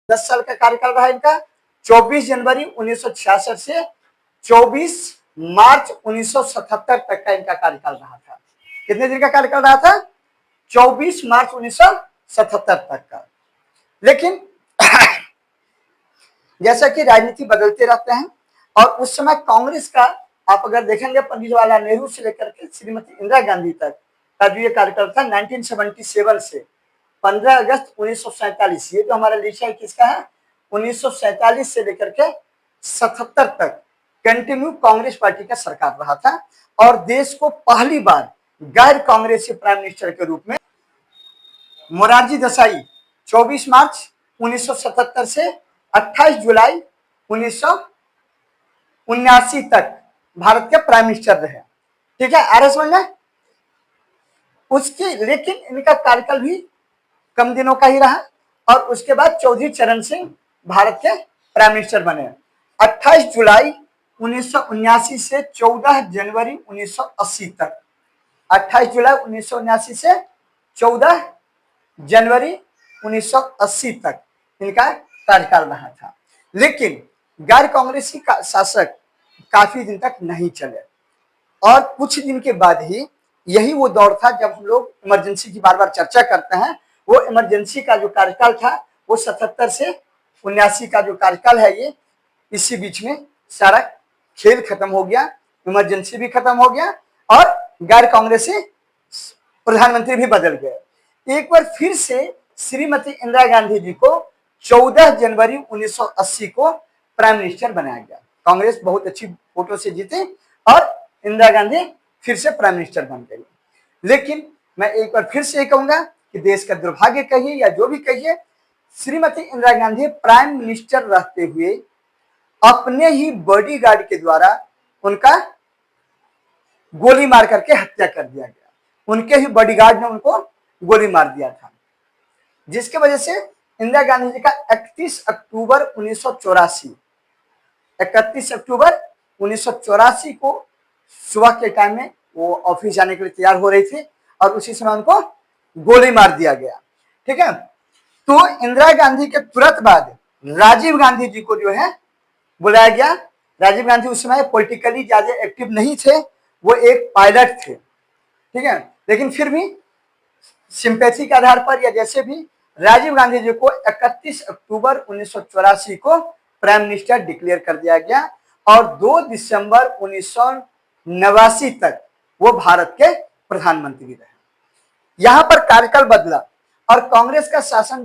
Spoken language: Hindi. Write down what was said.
10 साल का कार्यकाल रहा इनका। 24 जनवरी 1966 से 24 मार्च 1977 तक का इनका कार्यकाल रहा था। कितने दिन का कार्यकाल रहा था? 24 मार्च 1977 तक का। लेकिन जैसा कि राजनीति बदलते रहते हैं और उस समय कांग्रेस का आप अगर देखेंगे पंडित जवाहरलाल नेहरू से लेकर के श्रीमती इंदिरा गांधी तक का जो ये कार्यकाल था 1977 से 15 अगस्त 1947, ये जो हमारा लिस्ट है किसका है? 1947 से लेकर के 77 तक कंटिन्यू कांग्रेस पार्टी का सरकार रहा था और देश को पहली बार गैर कांग्रेसी प्राइम मिनिस्टर के रूप में मोरारजी देसाई 24 मार्च 1977 से 28 जुलाई 1979 तक भारत के प्राइम मिनिस्टर रहे। ठीक है, आ रहा समझ में? उसकी लेकिन इनका कार्यकाल भी कम दिनों का ही रहा और उसके बाद चौधरी चरण सिंह भारत के प्राइम मिनिस्टर बने 28 जुलाई 1979 से 14 जनवरी 1980 तक। 28 जुलाई 1979 से 14 जनवरी 1980 तक इनका कार्यकाल रहा था। लेकिन गैर कांग्रेसी का शासक काफी दिन तक नहीं चले और कुछ दिन के बाद ही यही वो दौर था जब हम लोग इमरजेंसी की बार बार चर्चा करते हैं। वो इमरजेंसी का जो कार्यकाल था वो 77 से 79 का जो कार्यकाल है ये, इसी बीच में सारा खेल खत्म हो गया, इमरजेंसी भी खत्म हो गया और गैर कांग्रेसी प्रधानमंत्री भी बदल गए। एक बार फिर से श्रीमती इंदिरा गांधी जी को 14 जनवरी 1980 को प्राइम मिनिस्टर बनाया गया। कांग्रेस बहुत अच्छी वोटों से जीती और इंदिरा गांधी फिर से प्राइम मिनिस्टर बन गई। लेकिन मैं एक बार फिर से कहूंगा कि देश का दुर्भाग्य कहिए या जो भी कहिए, श्रीमती इंदिरा गांधी प्राइम मिनिस्टर रहते हुए अपने ही बॉडीगार्ड के द्वारा उनका गोली मार करके हत्या कर दिया गया। उनके ही बॉडीगार्ड ने उनको गोली मार दिया था, जिसकी वजह से इंदिरा गांधी जी का 31 अक्टूबर 1984 को सुबह के टाइम में वो ऑफिस जाने के लिए तैयार हो रही थी और उसी समय उनको गोली मार दिया गया। ठीक है, तो इंदिरा गांधी के तुरंत बाद राजीव गांधी जी को जो है बुलाया गया। राजीव गांधी उस समय पॉलिटिकली ज्यादा एक्टिव नहीं थे, वो एक पायलट थे। ठीक है, लेकिन फिर भी सिंपैथी के आधार पर या जैसे भी राजीव गांधी जी को 31 अक्टूबर 1984 को प्राइम मिनिस्टर डिक्लेयर कर दिया गया और 2 दिसंबर 1989 तक वो भारत के प्रधानमंत्री रहे। यहां पर कार्यकाल बदला और कांग्रेस का शासन